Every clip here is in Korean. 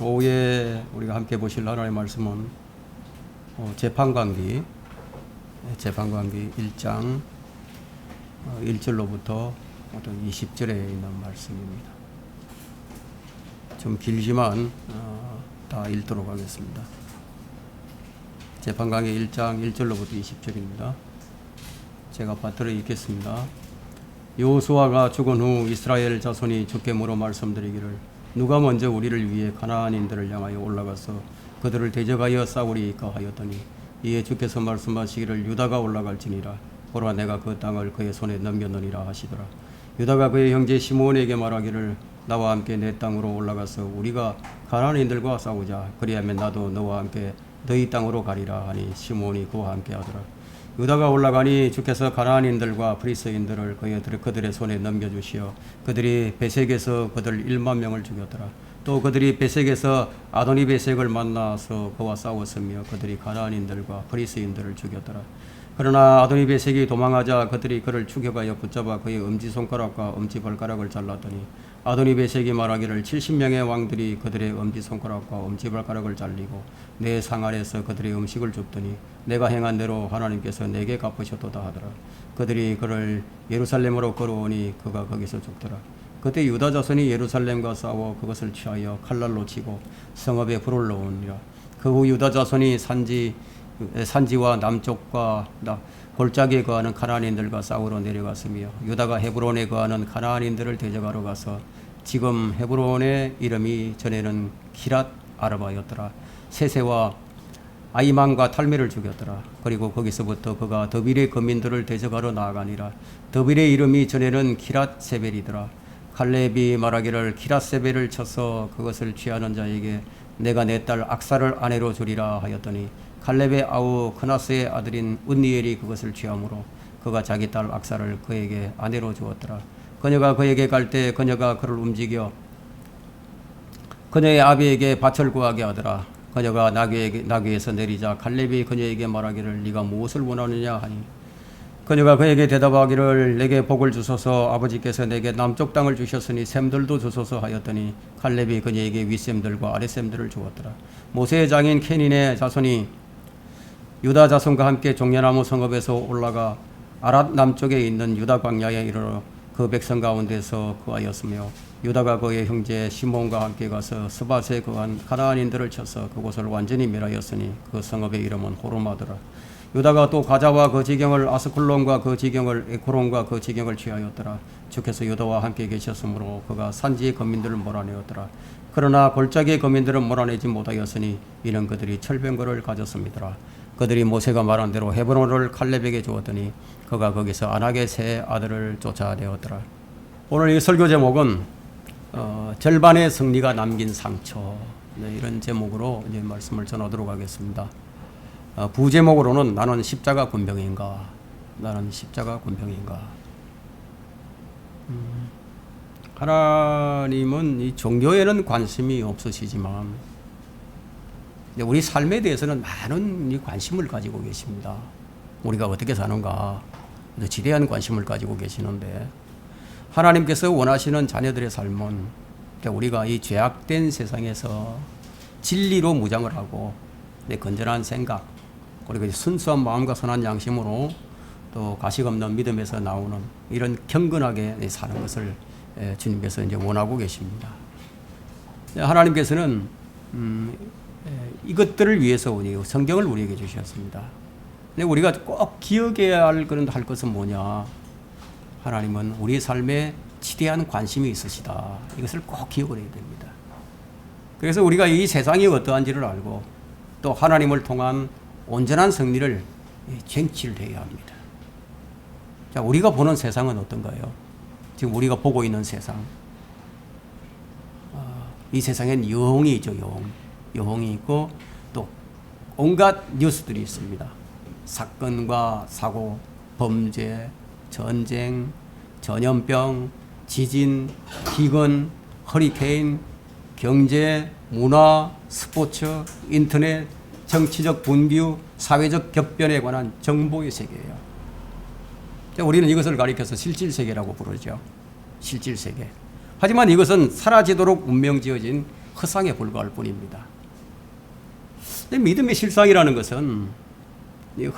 오후에 우리가 함께 보실 하나님의 말씀은 재판관기 1장 1절로부터 20절에 있는 말씀입니다. 좀 길지만 다 읽도록 하겠습니다. 재판관기 1장 1절로부터 20절입니다. 제가 받들어 읽겠습니다. 여호수아가 죽은 후 이스라엘 자손이 주께 물어 말씀드리기를 누가 먼저 우리를 위해 가나안인들을 향하여 올라가서 그들을 대적하여 싸우리이까 하였더니 이에 주께서 말씀하시기를 유다가 올라갈지니라. 보라 내가 그 땅을 그의 손에 넘겨놓으리라 하시더라. 유다가 그의 형제 시므온에게 말하기를 나와 함께 내 땅으로 올라가서 우리가 가나안인들과 싸우자. 그리하면 나도 너와 함께 너희 땅으로 가리라 하니 시므온이 그와 함께 하더라. 유다가 올라가니 주께서 가나안인들과 프리스인들을 그들의 손에 넘겨주시어 그들이 베색에서 그들 1만 명을 죽였더라. 또 그들이 베색에서 아도니 베색을 만나서 그와 싸웠으며 그들이 가나안인들과 프리스인들을 죽였더라. 그러나 아도니 베색이 도망하자 그들이 그를 추격하여 붙잡아 그의 엄지손가락과 엄지발가락을 잘랐더니 아도니 베색이 말하기를 70명의 왕들이 그들의 엄지손가락과 엄지발가락을 잘리고 내 상 아래서 그들의 음식을 줍더니 내가 행한 대로 하나님께서 내게 갚으셨도다 하더라. 그들이 그를 예루살렘으로 걸어오니 그가 거기서 죽더라. 그때 유다 자손이 예루살렘과 싸워 그것을 취하여 칼날로 치고 성읍에 불을 넣으니라. 그 후 유다 자손이 산지와 남쪽과 골짜기에 거하는 가나안인들과 싸우러 내려갔으며 유다가 헤브론에 거하는 가나안인들을 대적하러 가서 지금 헤브론의 이름이 전에는 기랏 아르바였더라. 세세와 아이만과 탈메를 죽였더라. 그리고 거기서부터 그가 더빌의 거민들을 대적하러 나아가니라. 더빌의 이름이 전에는 기랏 세벨이더라. 칼렙이 말하기를 기랏 세벨을 쳐서 그것을 취하는 자에게 내가 내 딸 악사를 아내로 주리라 하였더니 칼렙의 아우 크나스의 아들인 운니엘이 그것을 취함으로 그가 자기 딸 악사를 그에게 아내로 주었더라. 그녀가 그에게 갈 때 그녀가 그를 움직여 그녀의 아비에게 밭을 구하게 하더라. 그녀가 나귀에서 내리자 칼렙이 그녀에게 말하기를 네가 무엇을 원하느냐 하니 그녀가 그에게 대답하기를 내게 복을 주소서 아버지께서 내게 남쪽 땅을 주셨으니 샘들도 주소서 하였더니 칼렙이 그녀에게 윗샘들과 아랫샘들을 주었더라. 모세의 장인 케닌의 자손이 유다 자손과 함께 종려나무 성읍에서 올라가 아랏 남쪽에 있는 유다 광야에 이르러 그 백성 가운데서 거하였으며 유다가 그의 형제 시몬과 함께 가서 스밧에 거한 가나안인들을 쳐서 그곳을 완전히 멸하였으니 그 성읍의 이름은 호르마더라. 유다가 또 가자와 그 지경을 아스클론과 그 지경을 에크론과 그 지경을 취하였더라. 주께서 유다와 함께 계셨으므로 그가 산지의 거민들을 몰아내었더라. 그러나 골짜기의 거민들은 몰아내지 못하였으니 이는 그들이 철병거를 가졌습니다. 그들이 모세가 말한 대로 헤브론을 칼렙에게 주었더니 그가 거기서 아낙의 세 아들을 쫓아내었더라. 오늘 이 설교 제목은 절반의 승리가 남긴 상처, 이런 제목으로 이제 말씀을 전하도록 하겠습니다. 부제목으로는 나는 십자가 군병인가, 나는 십자가 군병인가. 하나님은 이 종교에는 관심이 없으시지만 우리 삶에 대해서는 많은 관심을 가지고 계십니다. 우리가 어떻게 사는가 지대한 관심을 가지고 계시는데 하나님께서 원하시는 자녀들의 삶은 우리가 이 죄악된 세상에서 진리로 무장을 하고 건전한 생각 그리고 순수한 마음과 선한 양심으로 또 가식 없는 믿음에서 나오는 이런 경건하게 사는 것을 주님께서 이제 원하고 계십니다. 하나님께서는 이것들을 위해서 성경을 우리에게 주셨습니다. 근데 우리가 꼭 기억해야 할 것은 뭐냐? 하나님은 우리 삶에 지대한 관심이 있으시다. 이것을 꼭 기억을 해야 됩니다. 그래서 우리가 이 세상이 어떠한지를 알고 또 하나님을 통한 온전한 승리를 쟁취를 해야 합니다. 자, 우리가 보는 세상은 어떤가요? 지금 우리가 보고 있는 세상. 이 세상엔 영이 있죠, 영이 있고 또 온갖 뉴스들이 있습니다. 사건과 사고, 범죄, 전쟁, 전염병, 지진, 기근, 허리케인, 경제, 문화, 스포츠, 인터넷, 정치적 분규, 사회적 격변에 관한 정보의 세계예요. 우리는 이것을 가리켜서 실질세계라고 부르죠. 실질세계. 하지만 이것은 사라지도록 운명지어진 허상에 불과할 뿐입니다. 믿음의 실상이라는 것은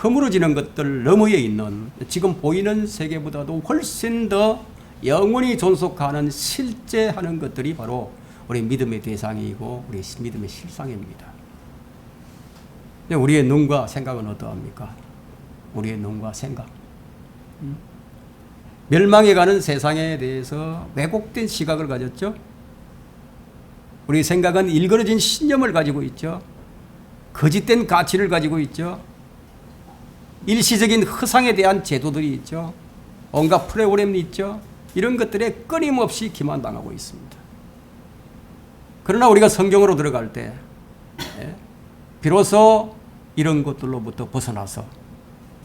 허물어지는 것들 너머에 있는 지금 보이는 세계보다도 훨씬 더 영원히 존속하는 실제하는 것들이 바로 우리 믿음의 대상이고 우리 믿음의 실상입니다. 우리의 눈과 생각은 어떠합니까? 우리의 눈과 생각. 멸망해가는 세상에 대해서 왜곡된 시각을 가졌죠. 우리 생각은 일그러진 신념을 가지고 있죠. 거짓된 가치를 가지고 있죠. 일시적인 허상에 대한 제도들이 있죠. 온갖 프로그램이 있죠. 이런 것들에 끊임없이 기만당하고 있습니다. 그러나 우리가 성경으로 들어갈 때 비로소 이런 것들로부터 벗어나서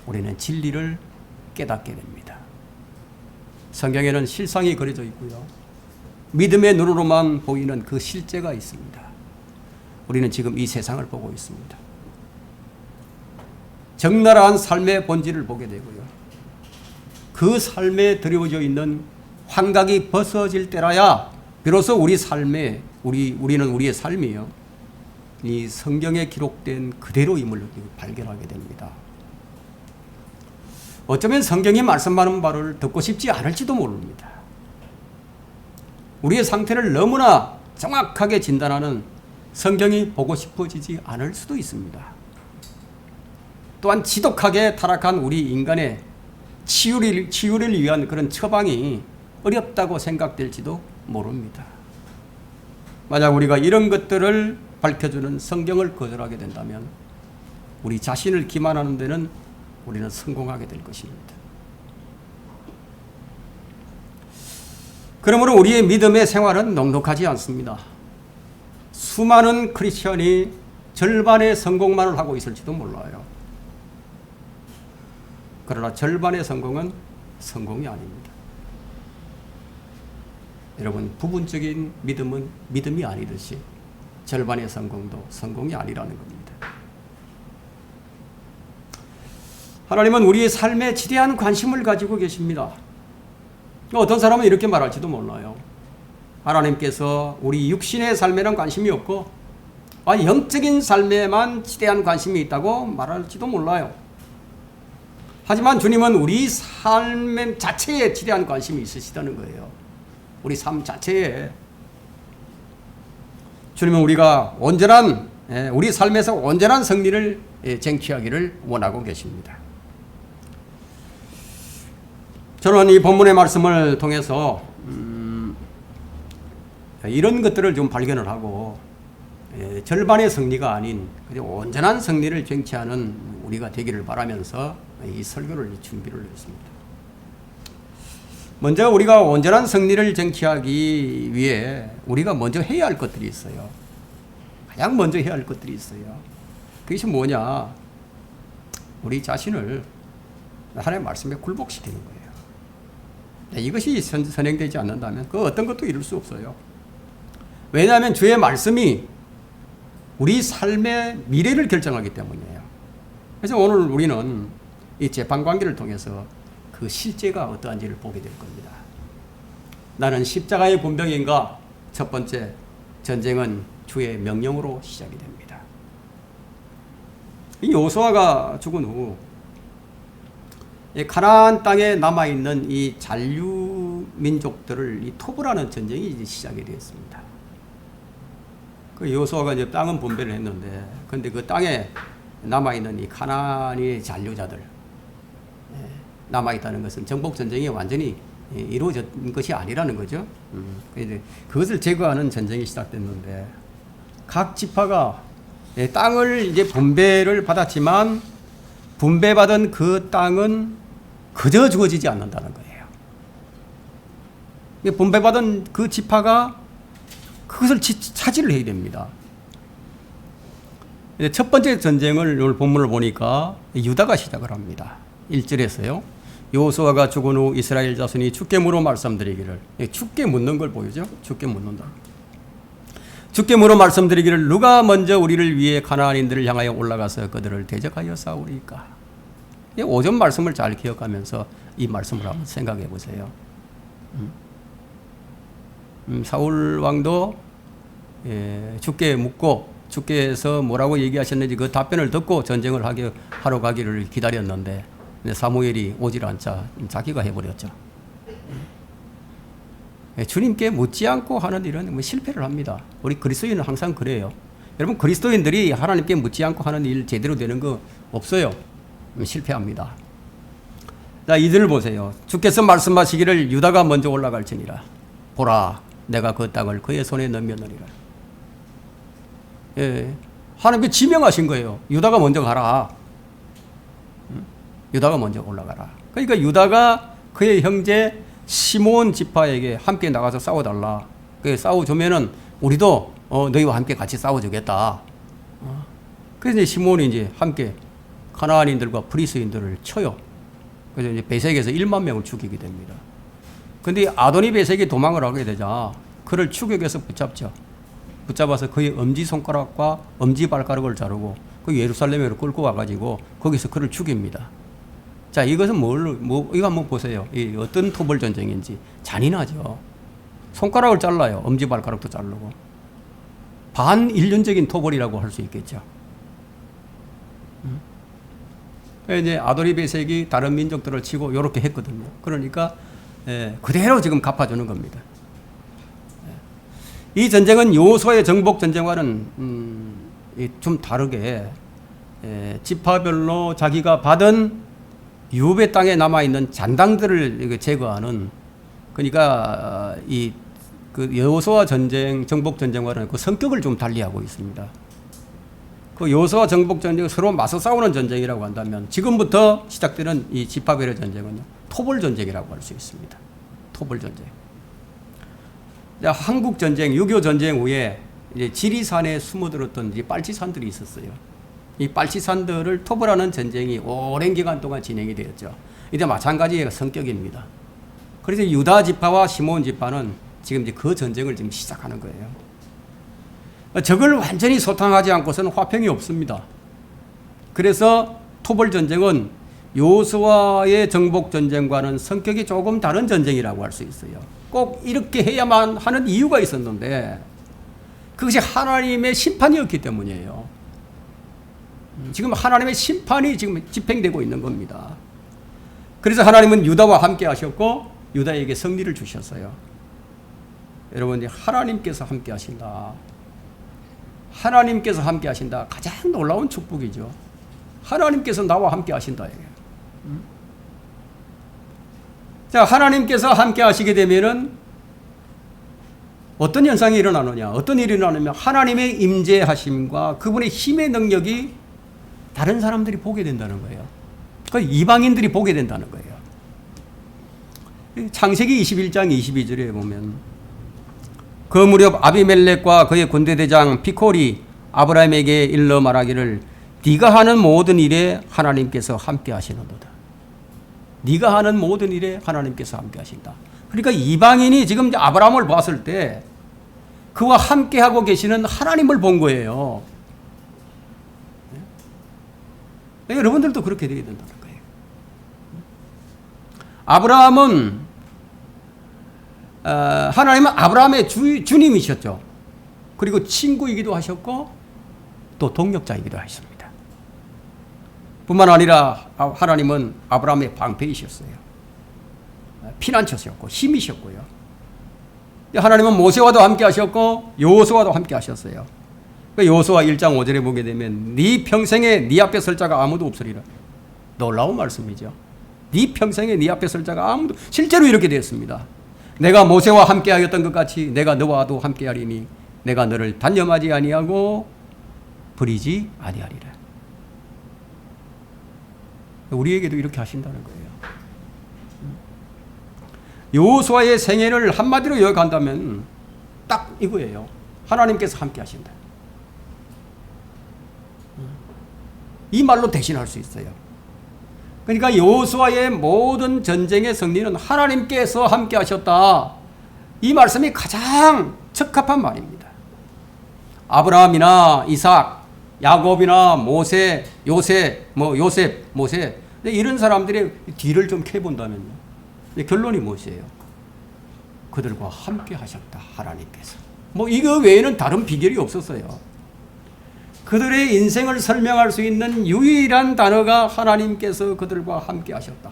우리는 진리를 깨닫게 됩니다. 성경에는 실상이 그려져 있고요. 믿음의 눈으로만 보이는 그 실제가 있습니다. 우리는 지금 이 세상을 보고 있습니다. 적나라한 삶의 본질을 보게 되고요. 그 삶에 드리워져 있는 환각이 벗어질 때라야 비로소 우리 삶에 우리는 우리의 삶이요. 이 성경에 기록된 그대로임을 발견하게 됩니다. 어쩌면 성경이 말씀하는 바를 듣고 싶지 않을지도 모릅니다. 우리의 상태를 너무나 정확하게 진단하는 성경이 보고 싶어지지 않을 수도 있습니다. 또한 지독하게 타락한 우리 인간의 치유를 위한 그런 처방이 어렵다고 생각될지도 모릅니다. 만약 우리가 이런 것들을 밝혀주는 성경을 거절하게 된다면 우리 자신을 기만하는 데는 우리는 성공하게 될 것입니다. 그러므로 우리의 믿음의 생활은 넉넉하지 않습니다. 수많은 크리스천이 절반의 성공만을 하고 있을지도 몰라요. 그러나 절반의 성공은 성공이 아닙니다. 여러분, 부분적인 믿음은 믿음이 아니듯이 절반의 성공도 성공이 아니라는 겁니다. 하나님은 우리의 삶에 지대한 관심을 가지고 계십니다. 어떤 사람은 이렇게 말할지도 몰라요. 하나님께서 우리 육신의 삶에는 관심이 없고 영적인 삶에만 지대한 관심이 있다고 말할지도 몰라요. 하지만 주님은 우리 삶 자체에 지대한 관심이 있으시다는 거예요. 우리 삶 자체에. 주님은 우리가 우리 삶에서 온전한 승리를 쟁취하기를 원하고 계십니다. 저는 이 본문의 말씀을 통해서 이런 것들을 좀 발견을 하고 절반의 승리가 아닌 온전한 승리를 쟁취하는 우리가 되기를 바라면서 이 설교를 준비를 했습니다. 먼저 우리가 온전한 승리를 쟁취하기 위해 우리가 먼저 해야 할 것들이 있어요. 가장 먼저 해야 할 것들이 있어요. 그것이 뭐냐? 우리 자신을 하나님의 말씀에 굴복시키는 거예요. 이것이 선행되지 않는다면 그 어떤 것도 이룰 수 없어요. 왜냐하면 주의 말씀이 우리 삶의 미래를 결정하기 때문이에요. 그래서 오늘 우리는 이 재판관계를 통해서 그 실제가 어떠한지를 보게 될 겁니다. 나는 십자가의 군병인가? 첫 번째, 전쟁은 주의 명령으로 시작이 됩니다. 이 여호수아가 죽은 후 가나안 땅에 남아있는 이 잔류 민족들을 토벌하는 전쟁이 이제 시작이 되었습니다. 그 여호수아가 이제 땅은 분배를 했는데, 근데 그 땅에 남아있는 이 가나안의 잔류자들 남아있다는 것은 정복 전쟁이 완전히 이루어진 것이 아니라는 거죠. 그것을 제거하는 전쟁이 시작됐는데, 각 지파가 땅을 이제 분배를 받았지만 분배받은 그 땅은 그저 주어지지 않는다는 거예요. 분배받은 그 지파가 그것을 차지를 해야 됩니다. 첫 번째 전쟁을 오늘 본문을 보니까 유다가 시작을 합니다. 1절에서요. 여호수아가 죽은 후 이스라엘 자손이 주께 물어 말씀드리기를, 주께 묻는 걸 보이죠? 주께 묻는다. 주께 물어 말씀드리기를 누가 먼저 우리를 위해 가나안인들을 향하여 올라가서 그들을 대적하여 싸우리까? 오전 말씀을 잘 기억하면서 이 말씀을 한번 생각해 보세요. 사울 왕도 주께 묻고 주께서 뭐라고 얘기하셨는지 그 답변을 듣고 전쟁을 하러 가기를 기다렸는데 사무엘이 오질 않자 자기가 해버렸죠. 주님께 묻지 않고 하는 일은 뭐 실패를 합니다. 우리 그리스도인은 항상 그래요. 여러분, 그리스도인들이 하나님께 묻지 않고 하는 일 제대로 되는 거 없어요. 실패합니다. 자, 이들을 보세요. 주께서 말씀하시기를 유다가 먼저 올라갈지니라. 보라, 내가 그 땅을 그의 손에 넘겼느니라. 하나님께 지명하신 거예요. 유다가 먼저 가라. 유다가 먼저 올라가라. 그러니까 유다가 그의 형제 시몬 지파에게 함께 나가서 싸워달라. 싸워주면은 우리도 너희와 함께 같이 싸워주겠다. 그래서 이제 시몬이 이제 함께 가나안인들과 브리스인들을 쳐요. 그래서 이제 베색에서 1만 명을 죽이게 됩니다. 근데 아도니 베색이 도망을 하게 되자 그를 추격해서 붙잡죠. 붙잡아서 그의 엄지손가락과 엄지발가락을 자르고 그 예루살렘으로 끌고 와가지고 거기서 그를 죽입니다. 자, 이것은 이거 한번 보세요. 이 어떤 토벌 전쟁인지. 잔인하죠. 손가락을 잘라요. 엄지발가락도 자르고. 반인륜적인 토벌이라고 할 수 있겠죠. 이제 아도니베색이 다른 민족들을 치고 이렇게 했거든요. 그러니까 그대로 지금 갚아주는 겁니다. 이 전쟁은 여호수아의 정복 전쟁과는 좀 다르게 지파별로 자기가 받은 유배 땅에 남아있는 잔당들을 제거하는, 그러니까 그 여호수아 전쟁, 정복 전쟁과는 그 성격을 좀 달리하고 있습니다. 그 여호수아 정복 전쟁은 서로 맞서 싸우는 전쟁이라고 한다면 지금부터 시작되는 이 지파별의 전쟁은요, 토벌 전쟁이라고 할 수 있습니다. 토벌 전쟁. 한국 전쟁, 6.25 전쟁 후에 이제 지리산에 숨어들었던 이제 빨치산들이 있었어요. 이 빨치산들을 토벌하는 전쟁이 오랜 기간 동안 진행이 되었죠. 이제 마찬가지의 성격입니다. 그래서 유다 지파와 시몬 지파는 지금 이제 그 전쟁을 지금 시작하는 거예요. 적을 완전히 소탕하지 않고서는 화평이 없습니다. 그래서 토벌 전쟁은 여호수아의 정복 전쟁과는 성격이 조금 다른 전쟁이라고 할 수 있어요. 꼭 이렇게 해야만 하는 이유가 있었는데 그것이 하나님의 심판이었기 때문이에요. 지금 하나님의 심판이 지금 집행되고 있는 겁니다. 그래서 하나님은 유다와 함께 하셨고 유다에게 승리를 주셨어요. 여러분, 하나님께서 함께 하신다. 하나님께서 함께 하신다. 가장 놀라운 축복이죠. 하나님께서 나와 함께 하신다. 자, 하나님께서 함께 하시게 되면은 어떤 현상이 일어나느냐? 어떤 일이 일어나냐면 하나님의 임재하심과 그분의 힘의 능력이 다른 사람들이 보게 된다는 거예요. 그 이방인들이 보게 된다는 거예요. 창세기 21장 22절에 보면 그 무렵 아비멜렉과 그의 군대대장 피콜이 아브라함에게 일러 말하기를 네가 하는 모든 일에 하나님께서 함께 하시는도다. 네가 하는 모든 일에 하나님께서 함께 하신다. 그러니까 이방인이 지금 아브라함을 봤을 때 그와 함께하고 계시는 하나님을 본 거예요. 여러분들도 그렇게 되게 된다는 거예요. 하나님은 아브라함의 주님이셨죠. 그리고 친구이기도 하셨고 또 동력자이기도 하셨습니다. 뿐만 아니라 하나님은 아브라함의 방패이셨어요. 피난처셨고 힘이셨고요. 하나님은 모세와도 함께 하셨고 여호수아도 함께 하셨어요. 여호수아 1장 5절에 보게 되면 네 평생에 네 앞에 설 자가 아무도 없으리라. 놀라운 말씀이죠. 네 평생에 네 앞에 설 자가 아무도, 실제로 이렇게 되었습니다. 내가 모세와 함께 하였던 것 같이 내가 너와도 함께 하리니 내가 너를 단념하지 아니하고 버리지 아니하리라. 우리에게도 이렇게 하신다는 거예요. 여호수아의 생애를 한마디로 요약한다면 딱 이거예요. 하나님께서 함께 하신다. 이 말로 대신할 수 있어요. 그러니까 여호수아의 모든 전쟁의 승리는 하나님께서 함께 하셨다. 이 말씀이 가장 적합한 말입니다. 아브라함이나 이삭, 야곱이나 모세, 요셉, 모세 이런 사람들의 뒤를 좀 캐본다면요. 결론이 무엇이에요? 그들과 함께 하셨다. 하나님께서. 뭐 이거 외에는 다른 비결이 없었어요. 그들의 인생을 설명할 수 있는 유일한 단어가 하나님께서 그들과 함께 하셨다.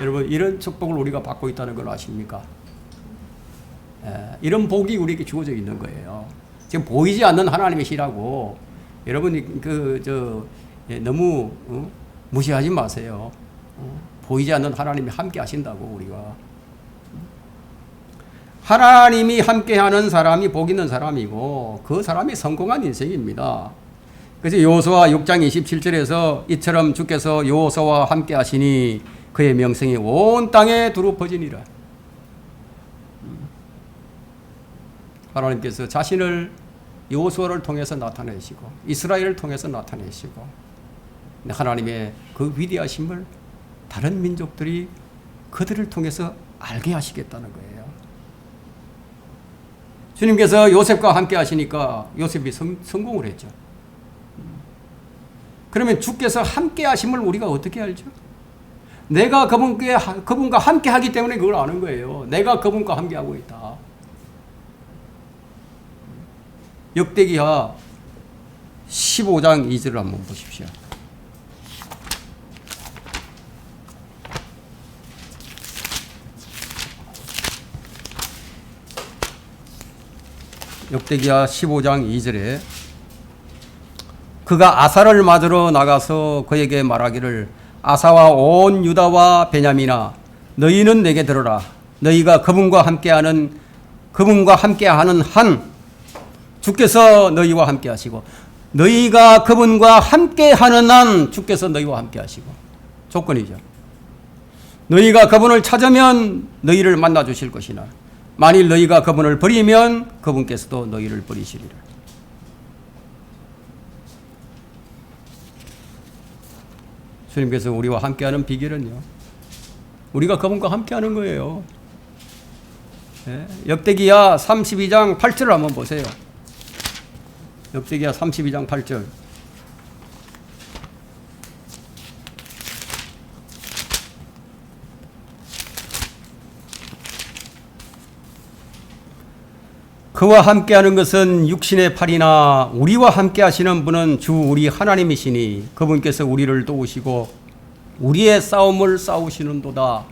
여러분, 이런 축복을 우리가 받고 있다는 걸 아십니까? 이런 복이 우리에게 주어져 있는 거예요. 지금 보이지 않는 하나님의 시라고 여러분이 너무 무시하지 마세요. 보이지 않는 하나님이 함께 하신다고. 우리가 하나님이 함께하는 사람이 복 있는 사람이고 그 사람이 성공한 인생입니다. 그래서 여호수아 6장 27절에서 이처럼 주께서 여호수아와 함께 하시니 그의 명성이 온 땅에 두루 퍼지니라. 하나님께서 자신을 여호수아를 통해서 나타내시고 이스라엘을 통해서 나타내시고 하나님의 그 위대하심을 다른 민족들이 그들을 통해서 알게 하시겠다는 거예요. 주님께서 요셉과 함께 하시니까 요셉이 성공을 했죠. 그러면 주께서 함께 하심을 우리가 어떻게 알죠? 내가 그분과 함께 하기 때문에 그걸 아는 거예요. 내가 그분과 함께 하고 있다. 역대기하 15장 2절을 한번 보십시오. 역대기하 15장 2절에 그가 아사를 맞으러 나가서 그에게 말하기를 아사와 온 유다와 베냐민아 너희는 내게 들어라. 너희가 그분과 함께하는 한 주께서 너희와 함께 하시고 너희가 그분과 함께하는 한 주께서 너희와 함께 하시고 조건이죠. 너희가 그분을 찾으면 너희를 만나 주실 것이나 만일 너희가 그분을 버리면 그분께서도 너희를 버리시리라. 주님께서 우리와 함께하는 비결은요, 우리가 그분과 함께하는 거예요. 역대기야 32장 8절을 한번 보세요. 역대기야 32장 8절. 그와 함께하는 것은 육신의 팔이나 우리와 함께하시는 분은 주 우리 하나님이시니 그분께서 우리를 도우시고 우리의 싸움을 싸우시는도다.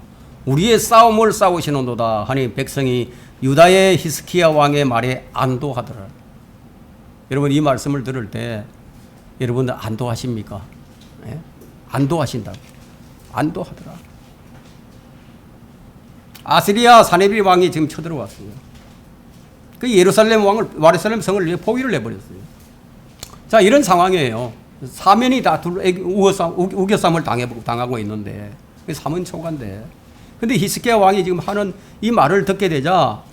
우리의 싸움을 싸우시는도다 하니 백성이 유다의 히스기야 왕의 말에 안도하더라. 여러분 이 말씀을 들을 때 여러분들 안도하십니까? 예? 안도하신다고. 안도하더라. 아스리야 사네빌 왕이 지금 쳐들어왔어요. 그 예루살렘 성을 포위를 내버렸어요. 자, 이런 상황이에요. 사면이 다 우겨쌈을 당하고 있는데, 사문초가인데. 근데 히스기야 왕이 지금 하는 이 말을 듣게 되자,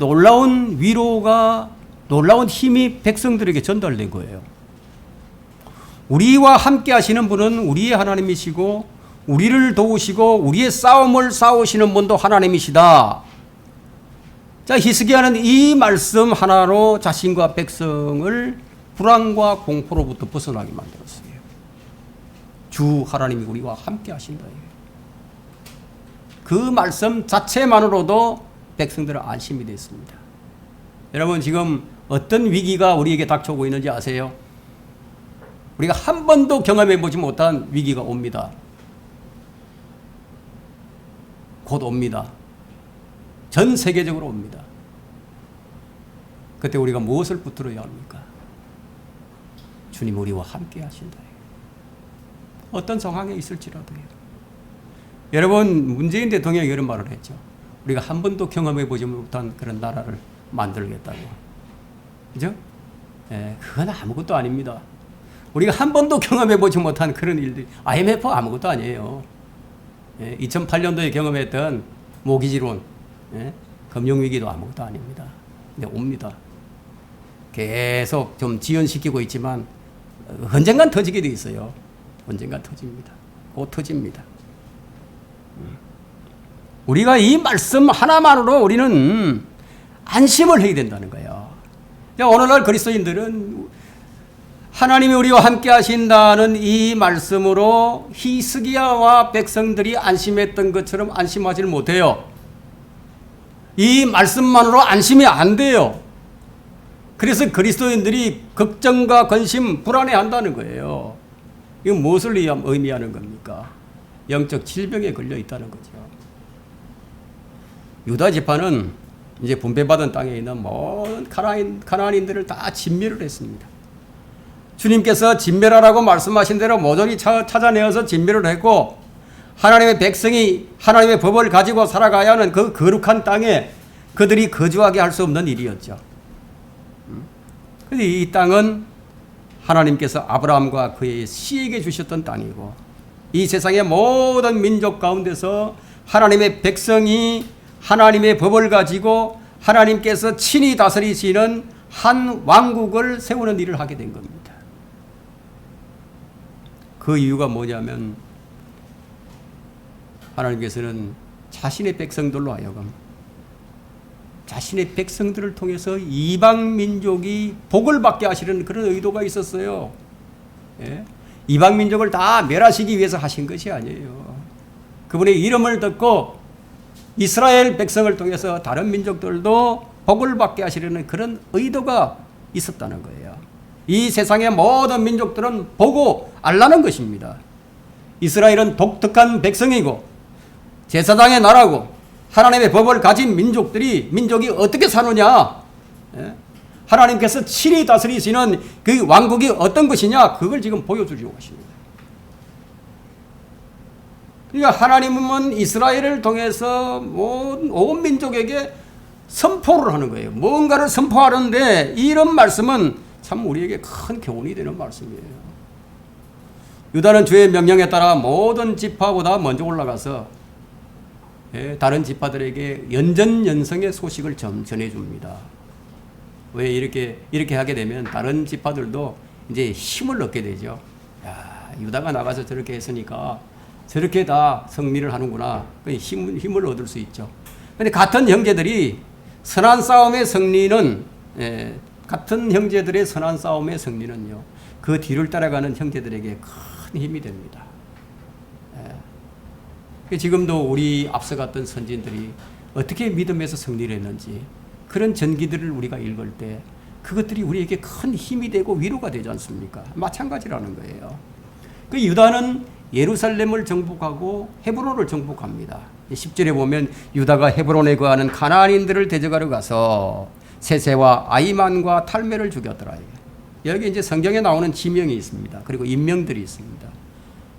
놀라운 위로가, 놀라운 힘이 백성들에게 전달된 거예요. 우리와 함께 하시는 분은 우리의 하나님이시고, 우리를 도우시고, 우리의 싸움을 싸우시는 분도 하나님이시다. 자, 히스기야는 이 말씀 하나로 자신과 백성을 불안과 공포로부터 벗어나게 만들었어요. 주 하나님이 우리와 함께 하신다. 그 말씀 자체만으로도 백성들은 안심이 됐습니다. 여러분 지금 어떤 위기가 우리에게 닥쳐오고 있는지 아세요? 우리가 한 번도 경험해보지 못한 위기가 옵니다. 곧 옵니다. 전 세계적으로 옵니다. 그때 우리가 무엇을 붙들어야 합니까? 주님 우리와 함께 하신다. 어떤 상황에 있을지라도요. 여러분 문재인 대통령이 이런 말을 했죠. 우리가 한 번도 경험해보지 못한 그런 나라를 만들겠다고. 그죠? 그건 아무것도 아닙니다. 우리가 한 번도 경험해보지 못한 그런 일들이 IMF 아무것도 아니에요. 2008년도에 경험했던 모기지론 금융위기도 아무것도 아닙니다. 근데 옵니다. 계속 좀 지연시키고 있지만 언젠간 터지게 돼 있어요. 언젠간 터집니다. 곧 터집니다. 우리가 이 말씀 하나만으로 우리는 안심을 해야 된다는 거예요. 오늘날 그리스도인들은 하나님이 우리와 함께 하신다는 이 말씀으로 히스기야와 백성들이 안심했던 것처럼 안심하지 못해요. 이 말씀만으로 안심이 안 돼요. 그래서 그리스도인들이 걱정과 근심, 불안해한다는 거예요. 이건 무엇을 의미하는 겁니까? 영적 질병에 걸려 있다는 거죠. 유다 지파는 이제 분배받은 땅에 있는 모든 가나안인들을 다 진멸을 했습니다. 주님께서 진멸하라고 말씀하신 대로 모조리 찾아내어서 진멸을 했고, 하나님의 백성이 하나님의 법을 가지고 살아가야 하는 그 거룩한 땅에 그들이 거주하게 할 수 없는 일이었죠. 그런데 이 땅은 하나님께서 아브라함과 그의 씨에게 주셨던 땅이고, 이 세상의 모든 민족 가운데서 하나님의 백성이 하나님의 법을 가지고 하나님께서 친히 다스리시는 한 왕국을 세우는 일을 하게 된 겁니다. 그 이유가 뭐냐면 하나님께서는 자신의 백성들로 하여금 자신의 백성들을 통해서 이방 민족이 복을 받게 하시는 그런 의도가 있었어요. 예? 이방 민족을 다 멸하시기 위해서 하신 것이 아니에요. 그분의 이름을 듣고 이스라엘 백성을 통해서 다른 민족들도 복을 받게 하시려는 그런 의도가 있었다는 거예요. 이 세상의 모든 민족들은 보고 알라는 것입니다. 이스라엘은 독특한 백성이고 제사장의 나라고 하나님의 법을 가진 민족이 어떻게 사느냐, 하나님께서 친히 다스리시는 그 왕국이 어떤 것이냐, 그걸 지금 보여주려고 하십니다. 그러니까 하나님은 이스라엘을 통해서 온 민족에게 선포를 하는 거예요. 뭔가를 선포하는데 이런 말씀은 참 우리에게 큰 교훈이 되는 말씀이에요. 유다는 주의 명령에 따라 모든 지파보다 먼저 올라가서 다른 지파들에게 연전연성의 소식을 전해줍니다. 왜 이렇게 하게 되면 다른 지파들도 이제 힘을 얻게 되죠. 야, 유다가 나가서 저렇게 했으니까 저렇게 다 승리를 하는구나. 힘을 얻을 수 있죠. 그런데 같은 형제들의 선한 싸움의 승리는요, 그 뒤를 따라가는 형제들에게 큰 힘이 됩니다. 지금도 우리 앞서갔던 선진들이 어떻게 믿음에서 승리를 했는지 그런 전기들을 우리가 읽을 때 그것들이 우리에게 큰 힘이 되고 위로가 되지 않습니까? 마찬가지라는 거예요. 그 유다는 예루살렘을 정복하고 헤브론을 정복합니다. 10절에 보면 유다가 헤브론에 거하는 가나안인들을 대적하러 가서 세세와 아이만과 탈메를 죽였더라. 여기 이제 성경에 나오는 지명이 있습니다. 그리고 인명들이 있습니다.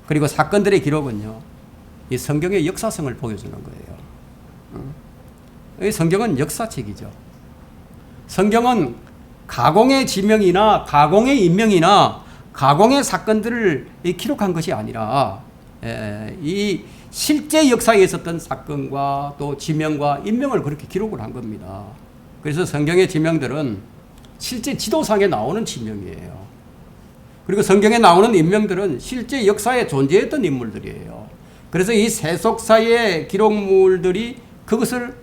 그리고 사건들의 기록은요, 이 성경의 역사성을 보여주는 거예요. 이 성경은 역사책이죠. 성경은 가공의 지명이나 가공의 인명이나 가공의 사건들을 기록한 것이 아니라 이 실제 역사에 있었던 사건과 또 지명과 인명을 그렇게 기록을 한 겁니다. 그래서 성경의 지명들은 실제 지도상에 나오는 지명이에요. 그리고 성경에 나오는 인명들은 실제 역사에 존재했던 인물들이에요. 그래서 이 세속사의 기록물들이 그것을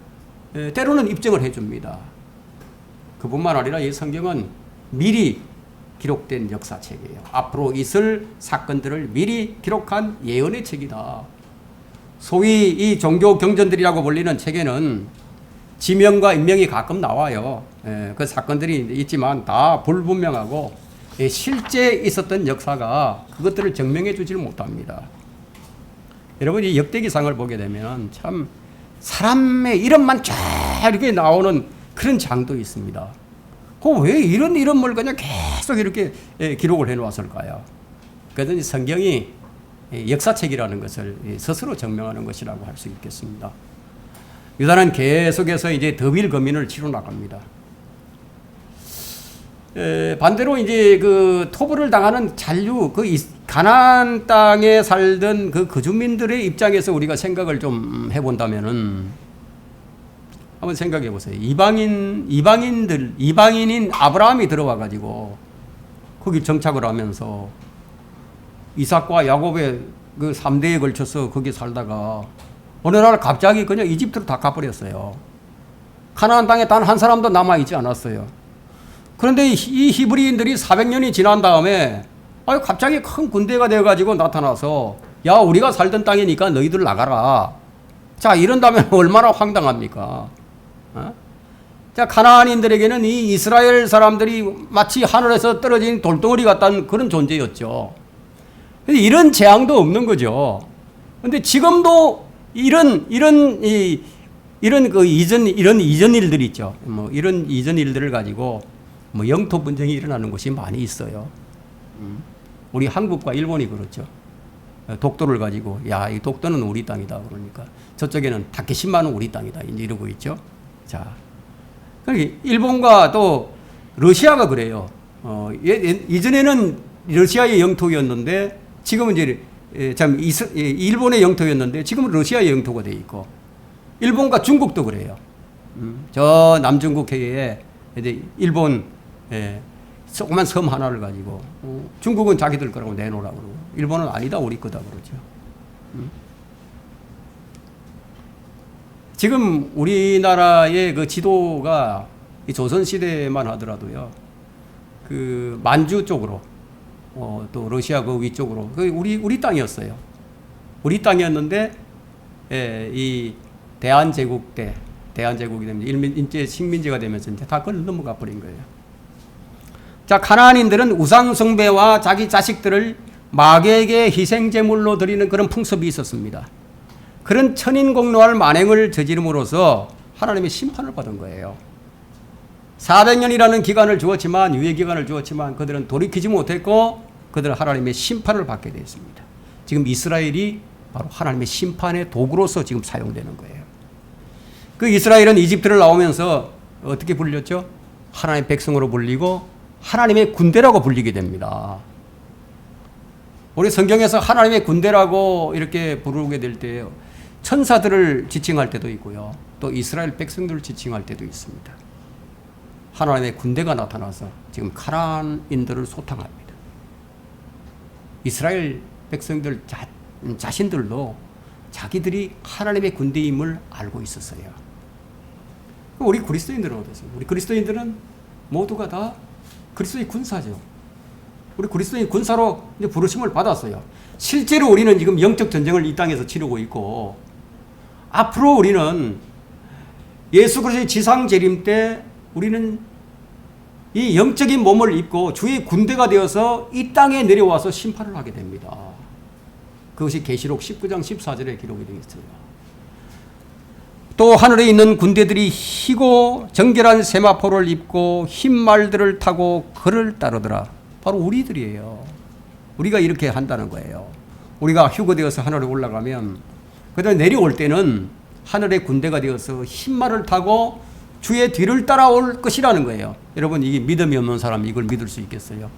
때로는 입증을 해줍니다. 그뿐만 아니라 이 성경은 미리 기록된 역사책이에요. 앞으로 있을 사건들을 미리 기록한 예언의 책이다. 소위 이 종교 경전들이라고 불리는 책에는 지명과 인명이 가끔 나와요. 그 사건들이 있지만 다 불분명하고 실제 있었던 역사가 그것들을 증명해 주질 못합니다. 여러분, 이 역대기상을 보게 되면 참 사람의 이름만 쫙 이렇게 나오는 그런 장도 있습니다. 왜 이런 이름을 그냥 계속 이렇게 기록을 해 놓았을까요? 그래서 성경이 역사책이라는 것을 스스로 증명하는 것이라고 할 수 있겠습니다. 유다는 계속해서 이제 더빌 거민을 치러 나갑니다. 반대로 이제 그 토벌을 당하는 잔류, 그 가나안 땅에 살던 그 거주민들의 입장에서 우리가 생각을 좀 해본다면은 한번 생각해 보세요. 이방인인 아브라함이 들어와 가지고 거기 정착을 하면서 이삭과 야곱의 그 3대에 걸쳐서 거기 살다가 어느 날 갑자기 그냥 이집트로 다 가버렸어요. 가나안 땅에 단 한 사람도 남아 있지 않았어요. 그런데 이 히브리인들이 400년이 지난 다음에 갑자기 큰 군대가 되어가지고 나타나서 야, 우리가 살던 땅이니까 너희들 나가라. 자, 이런다면 얼마나 황당합니까? 어? 자, 가나안인들에게는 이 이스라엘 사람들이 마치 하늘에서 떨어진 돌덩어리 같다는 그런 존재였죠. 이런 재앙도 없는 거죠. 근데 지금도 이런 이전 일들이 있죠. 뭐 이런 이전 일들을 가지고 뭐 영토 분쟁이 일어나는 곳이 많이 있어요. 우리 한국과 일본이 그렇죠. 독도를 가지고 야, 이 독도는 우리 땅이다 그러니까 저쪽에는 다케시마는 우리 땅이다 이러고 있죠. 자, 그러니까 일본과 또 러시아가 그래요. 이전에는 러시아의 영토였는데 지금은 이제 일본의 영토였는데 지금은 러시아의 영토가 돼 있고 일본과 중국도 그래요. 저 남중국 해에 일본 조그만 섬 하나를 가지고 중국은 자기들 거라고 내놓으라고 그러고 일본은 아니다 우리 거다 그러죠. 지금 우리나라의 그 지도가 이 조선시대만 하더라도요, 그 만주 쪽으로, 또 러시아 그 위쪽으로, 그 우리 땅이었어요. 우리 땅이었는데, 이 대한제국 때, 대한제국이 되면서 일제 식민지가 되면서 이제 다 그걸 넘어가 버린 거예요. 자, 가나안인들은 우상숭배와 자기 자식들을 마귀에게 희생제물로 드리는 그런 풍습이 있었습니다. 그런 천인공노할 만행을 저지름으로써 하나님의 심판을 받은 거예요. 400년이라는 기간을 주었지만, 유예 기간을 주었지만 그들은 돌이키지 못했고 그들은 하나님의 심판을 받게 되었습니다. 지금 이스라엘이 바로 하나님의 심판의 도구로서 지금 사용되는 거예요. 그 이스라엘은 이집트를 나오면서 어떻게 불렸죠? 하나님의 백성으로 불리고 하나님의 군대라고 불리게 됩니다. 우리 성경에서 하나님의 군대라고 이렇게 부르게 될 때 천사들을 지칭할 때도 있고요. 또 이스라엘 백성들을 지칭할 때도 있습니다. 하나님의 군대가 나타나서 지금 가나안인들을 소탕합니다. 이스라엘 백성들 자신들도 자기들이 하나님의 군대임을 알고 있었어요. 우리 그리스도인들은 어떻습니까? 우리 그리스도인들은 모두가 다 그리스도의 군사죠. 우리 그리스도인 군사로 이제 부르심을 받았어요. 실제로 우리는 지금 영적 전쟁을 이 땅에서 치르고 있고, 앞으로 우리는 예수 그리스도의 지상 재림 때 우리는 이 영적인 몸을 입고 주의 군대가 되어서 이 땅에 내려와서 심판을 하게 됩니다. 그것이 계시록 19장 14절에 기록이 되어 있어요. 또 하늘에 있는 군대들이 희고 정결한 세마포를 입고 흰 말들을 타고 그를 따르더라. 바로 우리들이에요. 우리가 이렇게 한다는 거예요. 우리가 휴거되어서 하늘에 올라가면 그다음에 내려올 때는 하늘의 군대가 되어서 흰 말을 타고 주의 뒤를 따라올 것이라는 거예요. 여러분, 이게 믿음이 없는 사람이 이걸 믿을 수 있겠어요?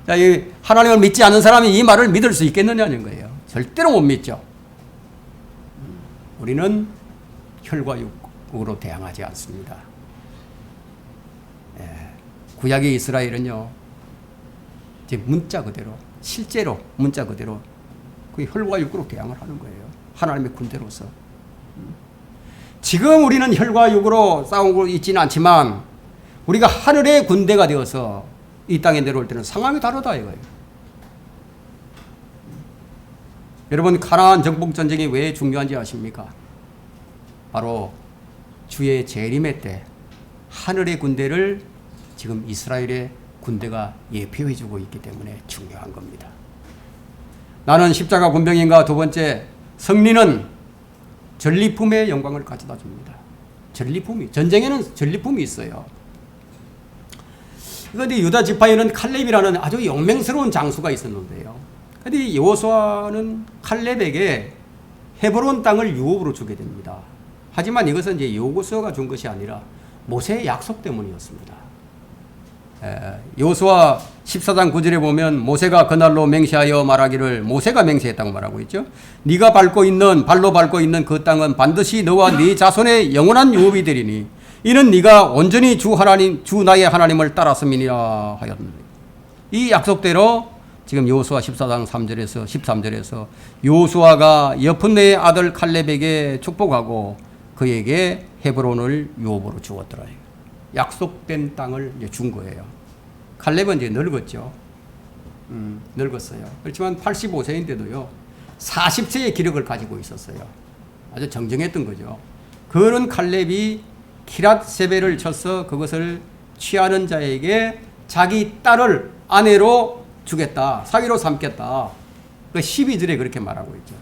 자, 이 하나님을 믿지 않는 사람이 이 말을 믿을 수 있겠느냐는 거예요. 절대로 못 믿죠. 우리는 혈과 육으로 대항하지 않습니다. 구약의 이스라엘은요, 이제 문자 그대로, 실제로 문자 그대로 그 혈과 육으로 대항을 하는 거예요. 하나님의 군대로서. 지금 우리는 혈과 육으로 싸우고 있지는 않지만 우리가 하늘의 군대가 되어서 이 땅에 내려올 때는 상황이 다르다 이거예요. 여러분, 가나안 정복 전쟁이 왜 중요한지 아십니까? 바로 주의 재림의 때 하늘의 군대를 지금 이스라엘의 군대가 예표해주고 있기 때문에 중요한 겁니다. 나는 십자가 군병인가. 두 번째, 승리는 전리품의 영광을 가져다 줍니다. 전리품이, 전쟁에는 전리품이 있어요. 그런데 유다 지파에는 칼렙이라는 아주 영맹스러운 장수가 있었는데요. 그런데 여호수아는 칼렙에게 헤브론 땅을 유업으로 주게 됩니다. 하지만 이것은 이제 여호수아가 준 것이 아니라 모세의 약속 때문이었습니다. 여호수아 14장 9절에 보면 모세가 그날로 맹세하여 말하기를, 모세가 맹세했다고 말하고 있죠. 네가 발로 밟고 있는 그 땅은 반드시 너와 네 자손의 영원한 유업이 되리니 이는 네가 온전히 주 나의 하나님을 따랐음이니라 하였는데, 이 약속대로 지금 여호수아 14장 3절에서 13절에서 여호수아가 여푼네의 아들 칼렙에게 축복하고 그에게 헤브론을 유업으로 주었더라. 약속된 땅을 이제 준 거예요. 칼렙은 이제 늙었죠. 늙었어요. 그렇지만 85세인데도요, 40세의 기력을 가지고 있었어요. 아주 정정했던 거죠. 그런 칼렙이 키랏세벨을 쳐서 그것을 취하는 자에게 자기 딸을 아내로 주겠다. 사위로 삼겠다. 그 12절에 그렇게 말하고 있죠.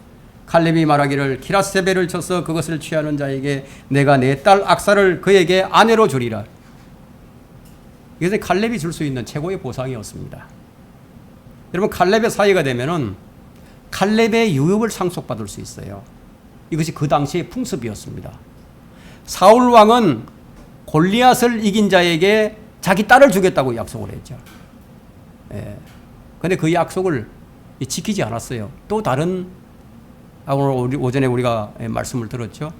칼렙이 말하기를 키랏세벨을 쳐서 그것을 취하는 자에게 내가 내 딸 악사를 그에게 아내로 주리라. 이것은 칼렙이 줄 수 있는 최고의 보상이었습니다. 여러분, 칼렙의 사위가 되면은 칼렙의 유업을 상속받을 수 있어요. 이것이 그 당시의 풍습이었습니다. 사울 왕은 골리앗을 이긴 자에게 자기 딸을 주겠다고 약속을 했죠. 그런데 그 약속을 지키지 않았어요. 또 다른, 오늘 오전에 우리가 말씀을 들었죠.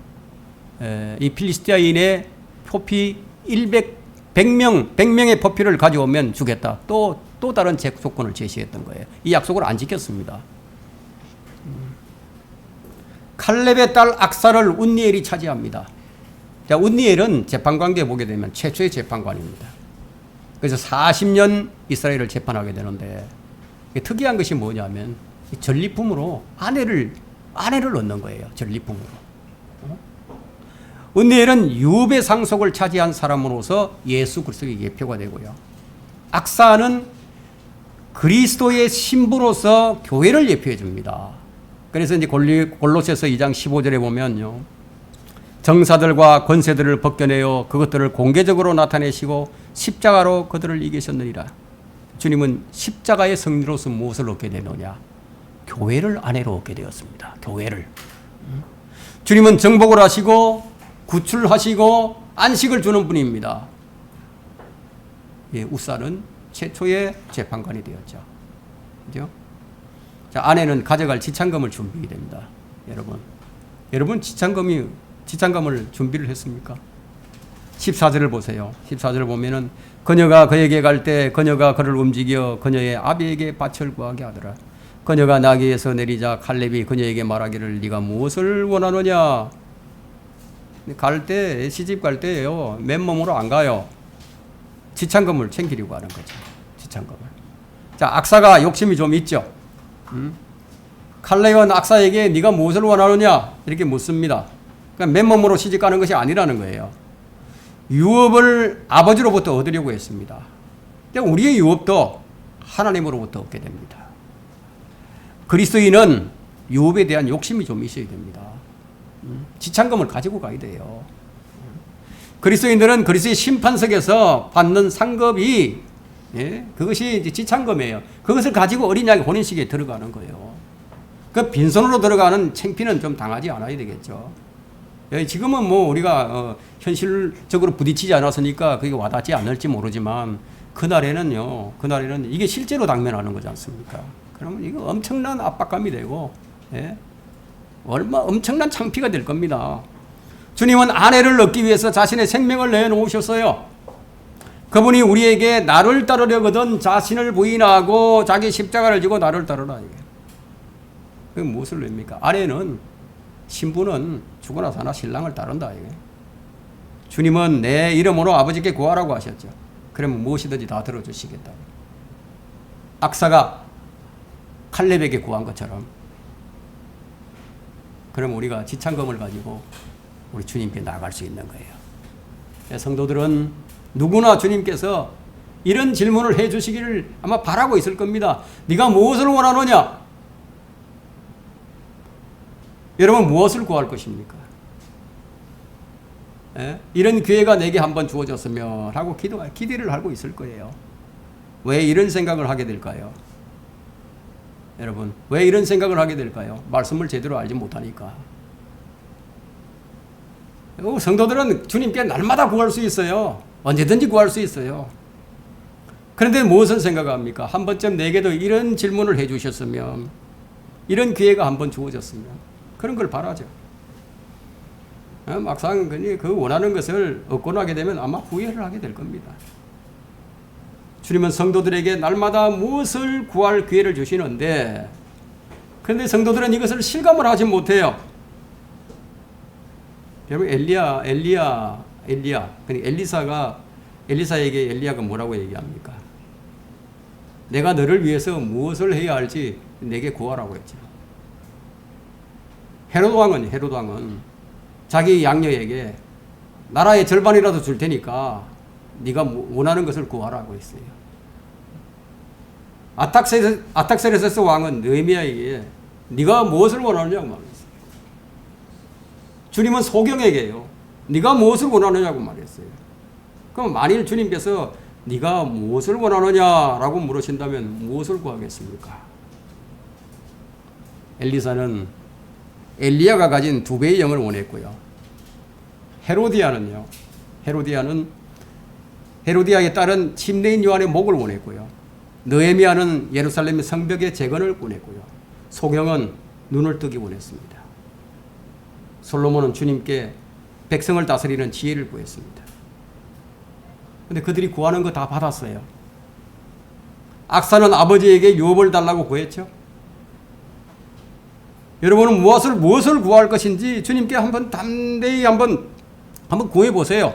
이 필리스티아인의 포피 100명의 포피를 가져오면 주겠다. 또 다른 조건을 제시했던 거예요. 이 약속을 안 지켰습니다. 칼렙의 딸 악사를 운니엘이 차지합니다. 자, 운니엘은 재판관계에 보게 되면 최초의 재판관입니다. 그래서 40년 이스라엘을 재판하게 되는데, 특이한 것이 뭐냐면 전리품으로 아내를 얻는 거예요. 전리품으로. 운니엘은 유업의 상속을 차지한 사람으로서 예수 그리스도의 예표가 되고요. 악사는 그리스도의 신부로서 교회를 예표해 줍니다. 그래서 이제 골로새서 2장 15절에 보면요, 정사들과 권세들을 벗겨내어 그것들을 공개적으로 나타내시고 십자가로 그들을 이기셨느니라. 주님은 십자가의 승리로서 무엇을 얻게 되느냐? 교회를 아내로 얻게 되었습니다. 교회를. 주님은 정복을 하시고 구출하시고 안식을 주는 분입니다. 예, 우사는 최초의 재판관이 되었죠. 그죠? 자, 아내는 가져갈 지창금을 준비됩니다. 여러분 지창금을 준비를 했습니까? 14절을 보세요. 14절을 보면은 그녀가 그에게 갈 때 그녀가 그를 움직여 그녀의 아비에게 밭을 구하게 하더라. 그녀가 나귀에서 내리자 칼렙이 그녀에게 말하기를 네가 무엇을 원하느냐? 갈 때, 시집 갈 때요, 맨몸으로 안 가요. 지창금을 챙기려고 하는 거죠. 지창금을. 자, 악사가 욕심이 좀 있죠. 칼렙은 악사에게 네가 무엇을 원하느냐? 이렇게 묻습니다. 그러니까 맨몸으로 시집 가는 것이 아니라는 거예요. 유업을 아버지로부터 얻으려고 했습니다. 우리의 유업도 하나님으로부터 얻게 됩니다. 그리스도인은 유업에 대한 욕심이 좀 있어야 됩니다. 지창금을 가지고 가야 돼요. 그리스도인들은 그리스도의 심판석에서 받는 상급이, 그것이 이제 지창금이에요. 그것을 가지고 어린 양의 혼인식에 들어가는 거예요. 그 빈손으로 들어가는 창피는 좀 당하지 않아야 되겠죠. 지금은 뭐 우리가 현실적으로 부딪히지 않았으니까 그게 와닿지 않을지 모르지만, 그날에는 이게 실제로 당면하는 거지 않습니까? 그러면 이거 엄청난 압박감이 되고, 엄청난 창피가 될 겁니다. 주님은 아내를 얻기 위해서 자신의 생명을 내놓으셨어요. 그분이 우리에게 나를 따르려거든 자신을 부인하고 자기 십자가를 지고 나를 따르라. 그게 무엇을 의미입니까? 신부는 죽어나 사나 신랑을 따른다. 주님은 내 이름으로 아버지께 구하라고 하셨죠. 그러면 무엇이든지 다 들어주시겠다. 악사가 칼렙에게 구한 것처럼, 그럼 우리가 지창금을 가지고 우리 주님께 나갈 수 있는 거예요. 성도들은 누구나 주님께서 이런 질문을 해 주시기를 아마 바라고 있을 겁니다. 네가 무엇을 원하느냐? 여러분, 무엇을 구할 것입니까? 이런 기회가 내게 한번 주어졌으면 하고 기대를 하고 있을 거예요. 왜 이런 생각을 하게 될까요? 여러분, 왜 이런 생각을 하게 될까요? 말씀을 제대로 알지 못하니까. 성도들은 주님께 날마다 구할 수 있어요. 언제든지 구할 수 있어요. 그런데 무엇을 생각합니까? 한 번쯤 내게도 이런 질문을 해 주셨으면, 이런 기회가 한번 주어졌으면, 그런 걸 바라죠. 막상 그 원하는 것을 얻고 나게 되면 아마 후회를 하게 될 겁니다. 주님은 성도들에게 날마다 무엇을 구할 기회를 주시는데, 그런데 성도들은 이것을 실감을 하지 못해요. 여러분, 엘리사에게 엘리야가 뭐라고 얘기합니까? 내가 너를 위해서 무엇을 해야 할지 내게 구하라고 했죠. 헤롯 왕은 자기 양녀에게 나라의 절반이라도 줄 테니까 네가 원하는 것을 구하라고 했어요. 아탁세르세스 왕은 느헤미야에게 네가 무엇을 원하느냐고 말했어요. 주님은 소경에게요. 네가 무엇을 원하느냐고 말했어요. 그럼 만일 주님께서 네가 무엇을 원하느냐라고 물으신다면 무엇을 구하겠습니까? 엘리사는 엘리야가 가진 2배의 영을 원했고요. 헤로디아에 따른 침례인 요한의 목을 원했고요. 느헤미야는 예루살렘 성벽의 재건을 원했고요. 소경은 눈을 뜨기 원했습니다. 솔로몬은 주님께 백성을 다스리는 지혜를 구했습니다. 근데 그들이 구하는 거 다 받았어요. 악사는 아버지에게 유업을 달라고 구했죠. 여러분은 무엇을 구할 것인지 주님께 한번 담대히 한번 구해 보세요.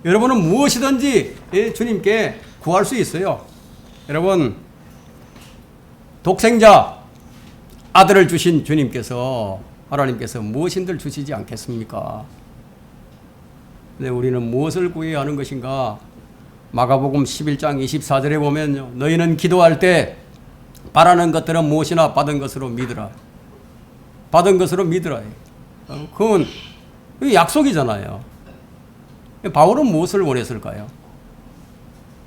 여러분은 무엇이든지 주님께 구할 수 있어요. 여러분, 독생자 아들을 주신 주님께서, 하나님께서 무엇인들 주시지 않겠습니까? 근데 우리는 무엇을 구해야 하는 것인가? 마가복음 11장 24절에 보면요, 너희는 기도할 때 바라는 것들은 무엇이나 받은 것으로 믿으라. 받은 것으로 믿으라. 그건 약속이잖아요. 바울은 무엇을 원했을까요?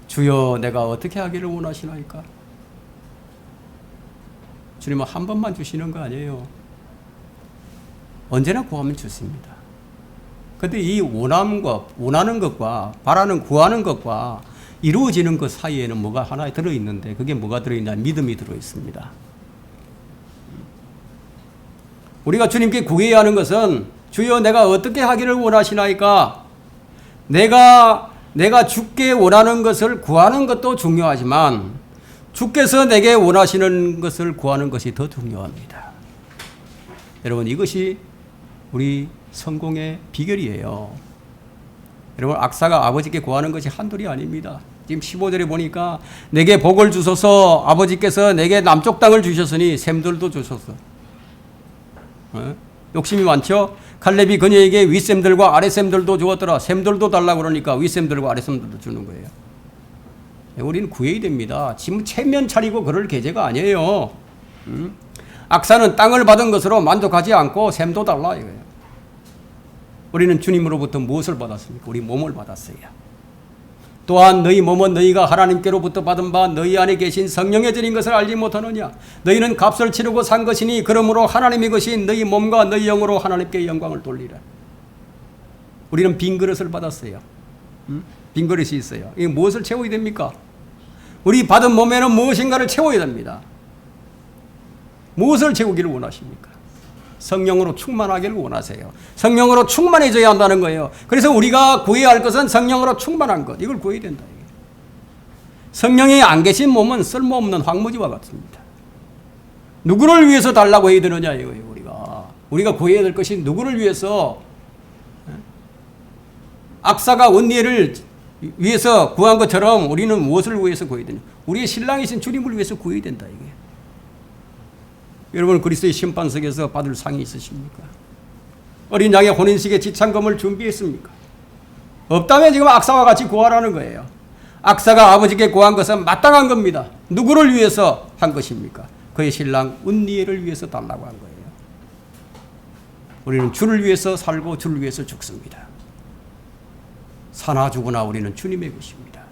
주여, 내가 어떻게 하기를 원하시나이까? 주님은 한 번만 주시는 거 아니에요. 언제나 구하면 주십니다. 근데 이 원하는 것과 바라는 구하는 것과 이루어지는 것 사이에는 뭐가 하나 들어있는데, 그게 뭐가 들어있냐? 믿음이 들어있습니다. 우리가 주님께 구해야 하는 것은 주여, 내가 어떻게 하기를 원하시나이까? 내가 주께 원하는 것을 구하는 것도 중요하지만 주께서 내게 원하시는 것을 구하는 것이 더 중요합니다. 여러분, 이것이 우리 성공의 비결이에요. 여러분, 악사가 아버지께 구하는 것이 한둘이 아닙니다. 지금 15절에 보니까 내게 복을 주소서, 아버지께서 내게 남쪽 땅을 주셨으니 샘들도 주소서. 욕심이 많죠? 칼렙이 그녀에게 윗샘들과 아랫샘들도 주었더라. 샘들도 달라고 그러니까 윗샘들과 아랫샘들도 주는 거예요. 우리는 구해야 됩니다. 지금 체면 차리고 그럴 계제가 아니에요. 악사는 땅을 받은 것으로 만족하지 않고 샘도 달라 이거예요. 우리는 주님으로부터 무엇을 받았습니까? 우리 몸을 받았어요. 또한 너희 몸은 너희가 하나님께로부터 받은 바 너희 안에 계신 성령의 전인 것을 알지 못하느냐? 너희는 값을 치르고 산 것이니 그러므로 하나님의 것인 너희 몸과 너희 영으로 하나님께 영광을 돌리라. 우리는 빈 그릇을 받았어요. 빈 그릇이 있어요. 이게 무엇을 채워야 됩니까? 우리 받은 몸에는 무엇인가를 채워야 됩니다. 무엇을 채우기를 원하십니까? 성령으로 충만하기를 원하세요. 성령으로 충만해져야 한다는 거예요. 그래서 우리가 구해야 할 것은 성령으로 충만한 것. 이걸 구해야 된다. 성령이 안 계신 몸은 쓸모없는 황무지와 같습니다. 누구를 위해서 달라고 해야 되느냐 이거예요. 우리가 구해야 될 것이 누구를 위해서? 악사가 언니를 위해서 구한 것처럼 우리는 무엇을 위해서 구해야 되냐? 우리의 신랑이신 주님을 위해서 구해야 된다 이게. 여러분, 그리스도의 심판석에서 받을 상이 있으십니까? 어린 양의 혼인식에 지참금을 준비했습니까? 없다면 지금 악사와 같이 구하라는 거예요. 악사가 아버지께 구한 것은 마땅한 겁니다. 누구를 위해서 한 것입니까? 그의 신랑 은니엘을 위해서 달라고 한 거예요. 우리는 주를 위해서 살고 주를 위해서 죽습니다. 사나 죽으나 우리는 주님의 것입니다.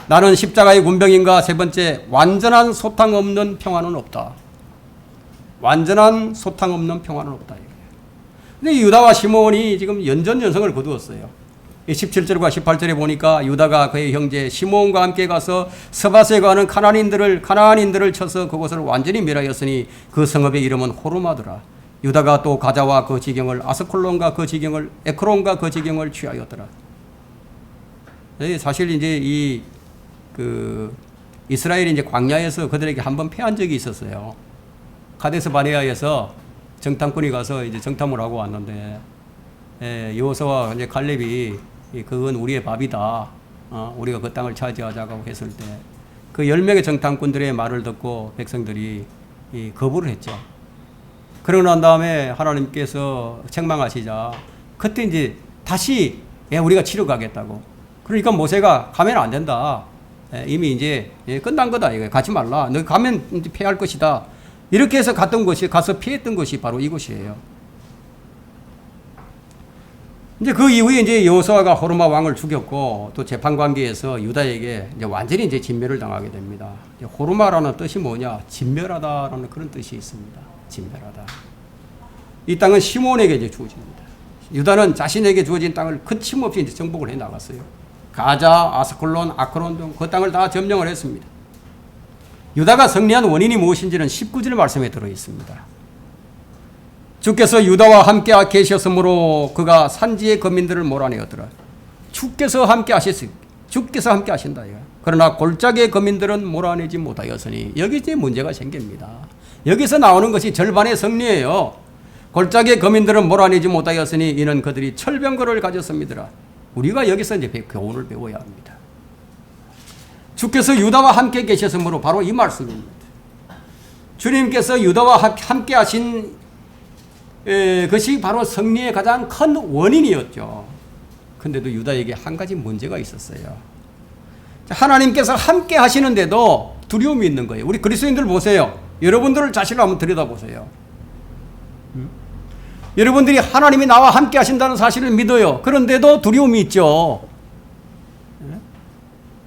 나는 십자가의 군병인가? 세 번째, 완전한 소탕 없는 평화는 없다. 완전한 소탕 없는 평화는 없다. 근데 유다와 시몬이 지금 연전연승을 거두었어요. 17절과 18절에 보니까 유다가 그의 형제 시몬과 함께 가서 스밧에 가는 가나안인들을 쳐서 그곳을 완전히 멸하였으니 그 성읍의 이름은 호르마더라. 유다가 또 가자와 그 지경을, 아스콜론과 그 지경을, 에크론과 그 지경을 취하였더라. 사실 이제 이스라엘이 이제 광야에서 그들에게 한번 패한 적이 있었어요. 카데스 바네아에서 정탐꾼이 가서 이제 정탐을 하고 왔는데, 여호수아와 이제 갈렙이 그건 우리의 밥이다. 우리가 그 땅을 차지하자고 했을 때, 그 10명의 정탐꾼들의 말을 듣고 백성들이 거부를 했죠. 그러고 난 다음에 하나님께서 책망하시자 그때 이제 다시 우리가 치러 가겠다고. 그러니까 모세가 가면 안 된다. 이미 이제 끝난 거다. 이거 가지 말라. 너 가면 이제 패할 것이다. 이렇게 해서 가서 피했던 것이 바로 이곳이에요. 이제 그 이후에 이제 여호수아가 호르마 왕을 죽였고 또 재판관계에서 유다에게 이제 완전히 이제 진멸을 당하게 됩니다. 호르마라는 뜻이 뭐냐? 진멸하다라는 그런 뜻이 있습니다. 진멸하다. 이 땅은 시몬에게 이제 주어집니다. 유다는 자신에게 주어진 땅을 거침없이 이제 정복을 해 나갔어요. 가자, 아스클론, 아크론 등 그 땅을 다 점령을 했습니다. 유다가 승리한 원인이 무엇인지는 19절 말씀에 들어 있습니다. 주께서 유다와 함께 계셨으므로 그가 산지의 거민들을 몰아내었더라. 주께서 함께 하신다. 그러나 골짜기의 거민들은 몰아내지 못하였으니 여기 이제 문제가 생깁니다. 여기서 나오는 것이 절반의 승리예요. 골짜기의 거민들은 몰아내지 못하였으니 이는 그들이 철병거를 가졌습니다. 우리가 여기서 이제 교훈을 배워야 합니다. 주께서 유다와 함께 계셨으므로 바로 이 말씀입니다. 주님께서 유다와 함께 하신 것이 바로 승리의 가장 큰 원인이었죠. 근데도 유다에게 한 가지 문제가 있었어요. 하나님께서 함께 하시는데도 두려움이 있는 거예요. 우리 그리스도인들 보세요. 여러분들을 자신을 한번 들여다보세요. 여러분들이 하나님이 나와 함께 하신다는 사실을 믿어요. 그런데도 두려움이 있죠.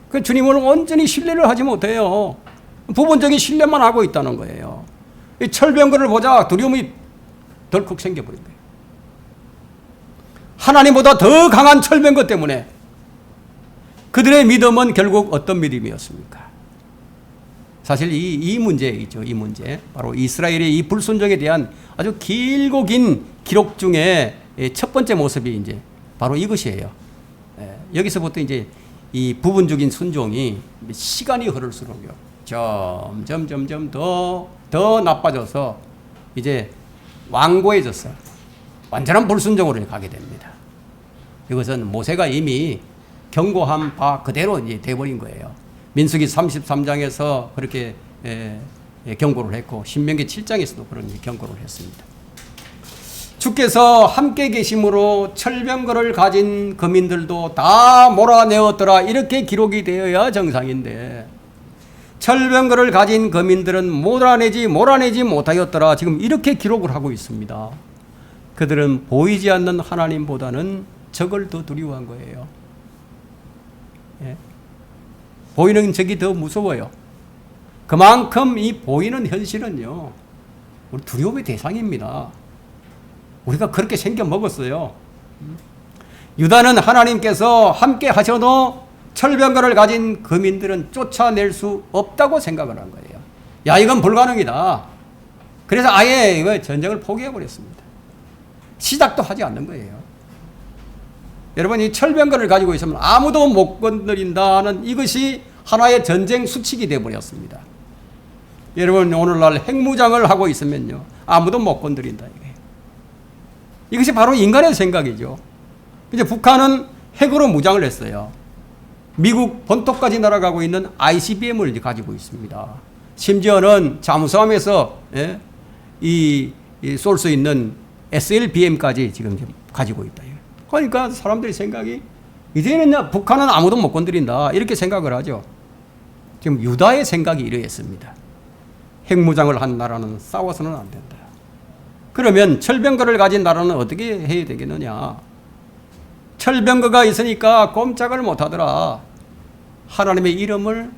그 주님을 온전히 신뢰를 하지 못해요. 부분적인 신뢰만 하고 있다는 거예요. 이 철병거를 보자 두려움이 덜컥 생겨버린 거예요. 하나님보다 더 강한 철병거 때문에 그들의 믿음은 결국 어떤 믿음이었습니까? 사실 이 문제 있죠. 이 문제. 바로 이스라엘의 이 불순종에 대한 아주 길고 긴 기록 중에 첫 번째 모습이 이제 바로 이것이에요. 여기서부터 이제 이 부분적인 순종이 시간이 흐를수록요. 점점 더 나빠져서 이제 완고해져서 완전한 불순종으로 가게 됩니다. 이것은 모세가 이미 경고한 바 그대로 이제 돼버린 거예요. 민수기 33장에서 그렇게 경고를 했고 신명기 7장에서도 그런 경고를 했습니다. 주께서 함께 계심으로 철병거를 가진 거민들도 다 몰아내었더라. 이렇게 기록이 되어야 정상인데 철병거를 가진 거민들은 몰아내지 못하였더라. 지금 이렇게 기록을 하고 있습니다. 그들은 보이지 않는 하나님보다는 적을 더 두려워한 거예요. 보이는 적이 더 무서워요. 그만큼 이 보이는 현실은요, 우리 두려움의 대상입니다. 우리가 그렇게 생겨 먹었어요. 유다는 하나님께서 함께 하셔도 철병거를 가진 거민들은 쫓아낼 수 없다고 생각을 한 거예요. 야, 이건 불가능이다. 그래서 아예 이거 전쟁을 포기해버렸습니다. 시작도 하지 않는 거예요. 여러분, 이 철병거를 가지고 있으면 아무도 못 건드린다는 이것이 하나의 전쟁 수칙이 되어버렸습니다. 여러분, 오늘날 핵무장을 하고 있으면요, 아무도 못 건드린다. 이것이 바로 인간의 생각이죠. 이제 북한은 핵으로 무장을 했어요. 미국 본토까지 날아가고 있는 ICBM을 이제 가지고 있습니다. 심지어는 잠수함에서 쏠 수 있는 SLBM까지 지금 가지고 있다. 그러니까 사람들의 생각이 이제는 북한은 아무도 못 건드린다 이렇게 생각을 하죠. 지금 유다의 생각이 이러했습니다. 핵무장을 한 나라는 싸워서는 안 된다. 그러면 철병거를 가진 나라는 어떻게 해야 되겠느냐? 철병거가 있으니까 꼼짝을 못하더라. 하나님의 이름을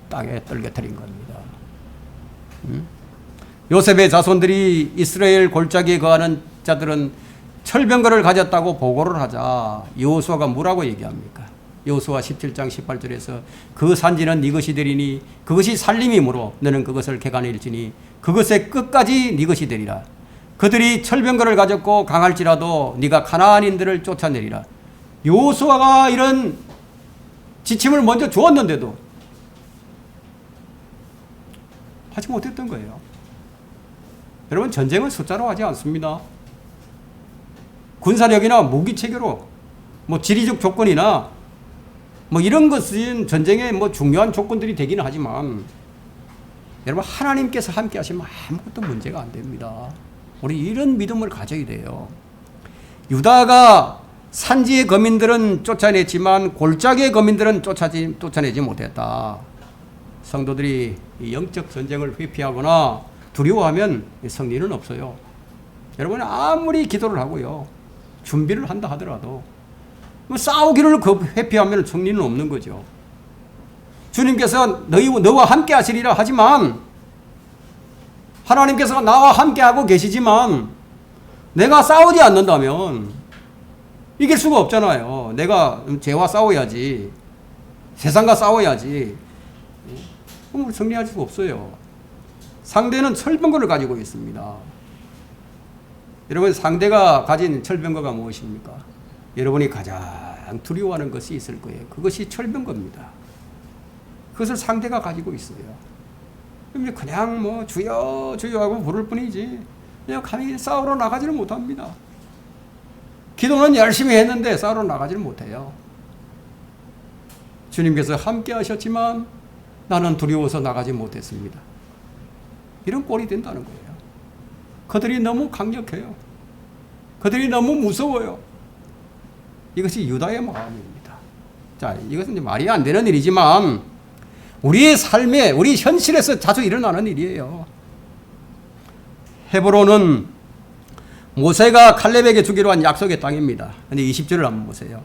땅에 떨겨뜨린 겁니다. 요셉의 자손들이 이스라엘 골짜기에 거하는 자들은 철병거를 가졌다고 보고를 하자 여호수아가 뭐라고 얘기합니까? 여호수아 17장 18절에서 그 산지는 네 것이 되리니 그것이 살림이므로 너는 그것을 개간일지니 그것의 끝까지 네 것이 되리라. 그들이 철병거를 가졌고 강할지라도 네가 가나안인들을 쫓아내리라. 여호수아가 이런 지침을 먼저 주었는데도 하지 못했던 거예요. 여러분, 전쟁은 숫자로 하지 않습니다. 군사력이나 무기체계로 지리적 조건이나 이런 것은 전쟁의 중요한 조건들이 되기는 하지만 여러분, 하나님께서 함께 하시면 아무것도 문제가 안 됩니다. 우리 이런 믿음을 가져야 돼요. 유다가 산지의 거민들은 쫓아냈지만 골짜기의 거민들은 쫓아내지 못했다. 성도들이 이 영적 전쟁을 회피하거나 두려워하면 승리는 없어요. 여러분, 아무리 기도를 하고요, 준비를 한다 하더라도 싸우기를 회피하면 승리는 없는 거죠. 주님께서 너와 함께 하시리라 하지만, 하나님께서 나와 함께 하고 계시지만 내가 싸우지 않는다면 이길 수가 없잖아요. 내가 죄와 싸워야지, 세상과 싸워야지. 그럼 승리할 수가 없어요. 상대는 철병거를 가지고 있습니다. 여러분, 상대가 가진 철병거가 무엇입니까? 여러분이 가장 두려워하는 것이 있을 거예요. 그것이 철병거입니다. 그것을 상대가 가지고 있어요. 그냥 뭐 주여 주여 하고 부를 뿐이지 그냥 감히 싸우러 나가지를 못합니다. 기도는 열심히 했는데 싸우러 나가지를 못해요. 주님께서 함께 하셨지만 나는 두려워서 나가지 못했습니다. 이런 꼴이 된다는 거예요. 그들이 너무 강력해요. 그들이 너무 무서워요. 이것이 유다의 마음입니다. 자, 이것은 이제 말이 안 되는 일이지만 우리의 삶에, 우리 현실에서 자주 일어나는 일이에요. 헤브론은 모세가 칼렙에게 주기로 한 약속의 땅입니다. 근데 20절을 한번 보세요.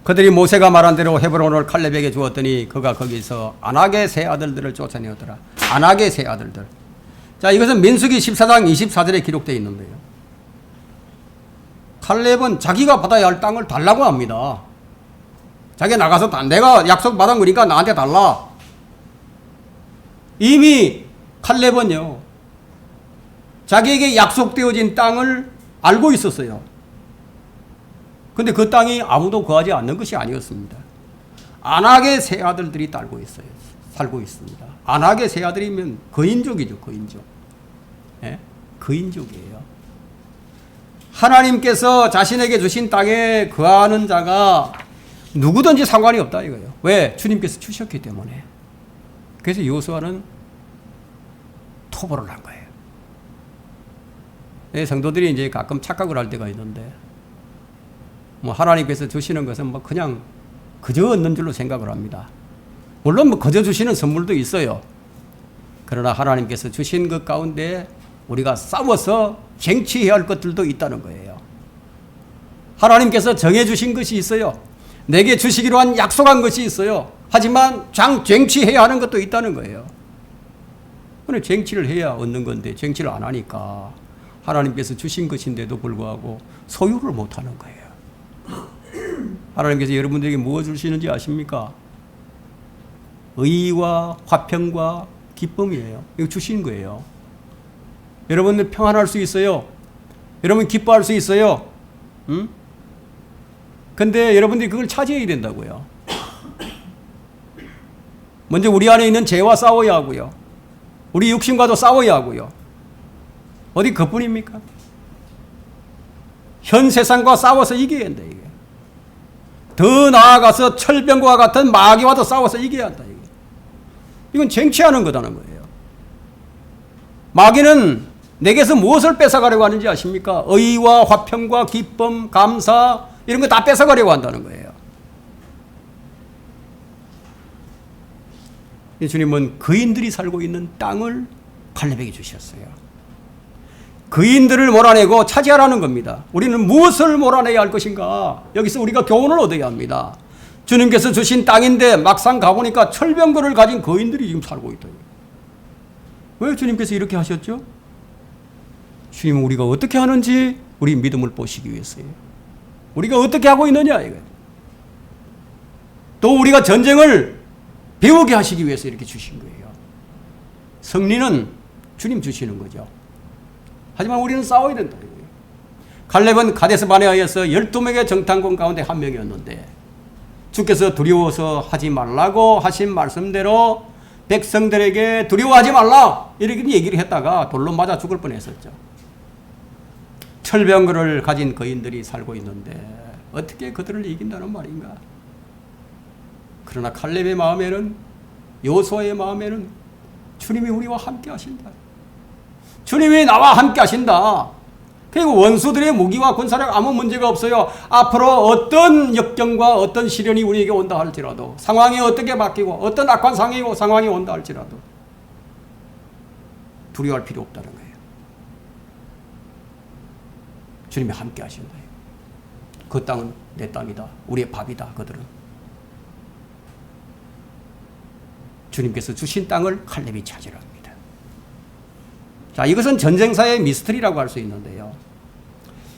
그들이 모세가 말한 대로 헤브론을 칼렙에게 주었더니 그가 거기서 아낙의 세 아들들을 쫓아내었더라. 아낙의 세 아들들. 자, 이것은 민수기 14장 24절에 기록되어 있는데요. 칼렙은 자기가 받아야 할 땅을 달라고 합니다. 자기가 나가서 내가 약속 받은 거니까 나한테 달라. 이미 칼렙은요, 자기에게 약속되어진 땅을 알고 있었어요. 근데 그 땅이 아무도 거하지 않는 것이 아니었습니다. 아낙의 세 아들들이 살고 있습니다. 아낙의 세 아들이면 거인족이죠, 거인족. 예? 거인족이에요. 하나님께서 자신에게 주신 땅에 거하는 자가 누구든지 상관이 없다 이거예요. 왜? 주님께서 주셨기 때문에. 그래서 여호수아는 토벌을 한 거예요. 성도들이 이제 가끔 착각을 할 때가 있는데, 뭐 하나님께서 주시는 것은 뭐 그냥 그저 얻는 줄로 생각을 합니다. 물론 뭐 그저 주시는 선물도 있어요. 그러나 하나님께서 주신 것 가운데 우리가 싸워서 쟁취해야 할 것들도 있다는 거예요. 하나님께서 정해주신 것이 있어요. 내게 주시기로 한 약속한 것이 있어요. 하지만 쟁취해야 하는 것도 있다는 거예요. 그런데 쟁취를 해야 얻는 건데 쟁취를 안 하니까 하나님께서 주신 것인데도 불구하고 소유를 못하는 거예요. 하나님께서 여러분들에게 무엇 주시는지 아십니까? 의와 화평과 기쁨이에요. 이거 주신 거예요. 여러분들 평안할 수 있어요. 여러분 기뻐할 수 있어요. 응? 근데 여러분들이 그걸 차지해야 된다고요. 먼저 우리 안에 있는 죄와 싸워야 하고요. 우리 육신과도 싸워야 하고요. 어디 그뿐입니까? 현 세상과 싸워서 이겨야 한다. 이게. 더 나아가서 철병과 같은 마귀와도 싸워서 이겨야 한다. 이게. 이건 쟁취하는 거다는 거예요. 마귀는 내게서 무엇을 뺏어가려고 하는지 아십니까? 의와 화평과 기쁨, 감사 이런 거 다 뺏어가려고 한다는 거예요. 주님은 거인들이 살고 있는 땅을 칼렙에게 주셨어요. 거인들을 몰아내고 차지하라는 겁니다. 우리는 무엇을 몰아내야 할 것인가? 여기서 우리가 교훈을 얻어야 합니다. 주님께서 주신 땅인데 막상 가보니까 철병거를 가진 거인들이 지금 살고 있다. 왜 주님께서 이렇게 하셨죠? 주님은 우리가 어떻게 하는지 우리 믿음을 보시기 위해서요. 우리가 어떻게 하고 있느냐 이거예요. 또 우리가 전쟁을 배우게 하시기 위해서 이렇게 주신 거예요. 승리는 주님 주시는 거죠. 하지만 우리는 싸워야 된다. 칼렙은 가데스 바네아에서 12명의 정탐꾼 가운데 한 명이었는데 주께서 두려워서 하지 말라고 하신 말씀대로 백성들에게 두려워하지 말라 이렇게 얘기를 했다가 돌로 맞아 죽을 뻔했었죠. 철병거를 가진 거인들이 살고 있는데 어떻게 그들을 이긴다는 말인가? 그러나 칼렙의 마음에는, 여호수아의 마음에는 주님이 우리와 함께 하신다. 주님이 나와 함께 하신다. 그리고 원수들의 무기와 군사력 아무 문제가 없어요. 앞으로 어떤 역경과 어떤 시련이 우리에게 온다 할지라도, 상황이 어떻게 바뀌고 어떤 악한 상황이 온다 할지라도 두려워할 필요 없다는 거예요. 주님이 함께 하신다. 그 땅은 내 땅이다. 우리의 밥이다. 그들은 주님께서 주신 땅을 칼렙이 차지합니다. 자, 이것은 전쟁사의 미스터리라고 할 수 있는데요.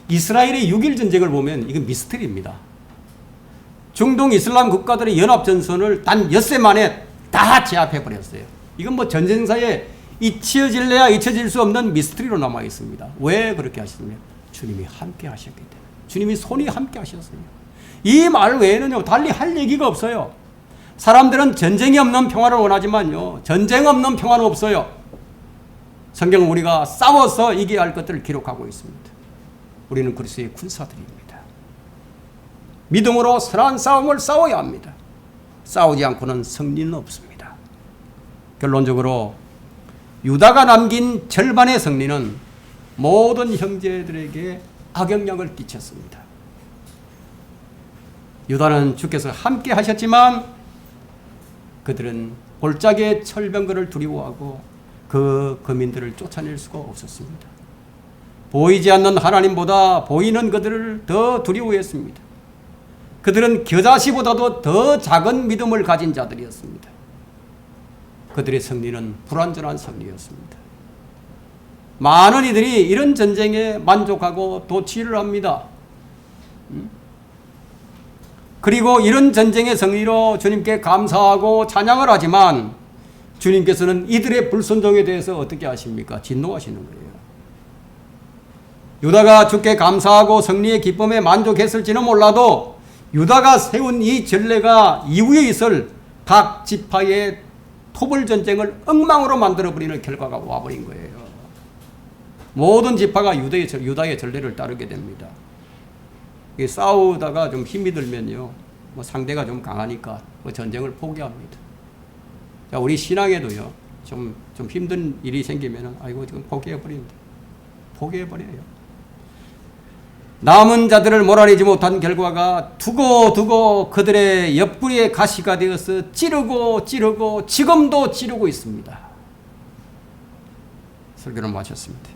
이스라엘의 6.1 전쟁을 보면 이건 미스터리입니다. 중동 이슬람 국가들의 연합전선을 단 엿새 만에 다 제압해버렸어요. 이건 뭐 전쟁사에 잊혀질래야 잊혀질 수 없는 미스터리로 남아 있습니다. 왜 그렇게 하셨습니까? 주님이 함께 하셨기 때문에. 주님이 손이 함께 하셨어요. 이 말 외에는요, 달리 할 얘기가 없어요. 사람들은 전쟁이 없는 평화를 원하지만요, 전쟁 없는 평화는 없어요. 성경은 우리가 싸워서 이겨야 할 것들을 기록하고 있습니다. 우리는 그리스도의 군사들입니다. 믿음으로 선한 싸움을 싸워야 합니다. 싸우지 않고는 승리는 없습니다. 결론적으로 유다가 남긴 절반의 승리는 모든 형제들에게 악영향을 끼쳤습니다. 유다는 주께서 함께 하셨지만 그들은 골짜기의 철병거를 두려워하고 그 거민들을 쫓아낼 수가 없었습니다. 보이지 않는 하나님보다 보이는 그들을 더 두려워했습니다. 그들은 겨자씨보다도 더 작은 믿음을 가진 자들이었습니다. 그들의 승리는 불완전한 승리였습니다. 많은 이들이 이런 전쟁에 만족하고 도취를 합니다. 그리고 이런 전쟁의 승리로 주님께 감사하고 찬양을 하지만 주님께서는 이들의 불순종에 대해서 어떻게 하십니까? 진노하시는 거예요. 유다가 주께 감사하고 승리의 기쁨에 만족했을지는 몰라도 유다가 세운 이 전례가 이후에 있을 각 지파의 토벌 전쟁을 엉망으로 만들어버리는 결과가 와버린 거예요. 모든 지파가 유다의 전례를 따르게 됩니다. 싸우다가 좀 힘이 들면요, 뭐 상대가 좀 강하니까 뭐 전쟁을 포기합니다. 자, 우리 신앙에도요, 좀 힘든 일이 생기면은, 아이고, 지금 포기해버립니다. 포기해버려요. 남은 자들을 몰아내지 못한 결과가 두고 그들의 옆구리에 가시가 되어서 찌르고 지금도 찌르고 있습니다. 설교를 마쳤습니다.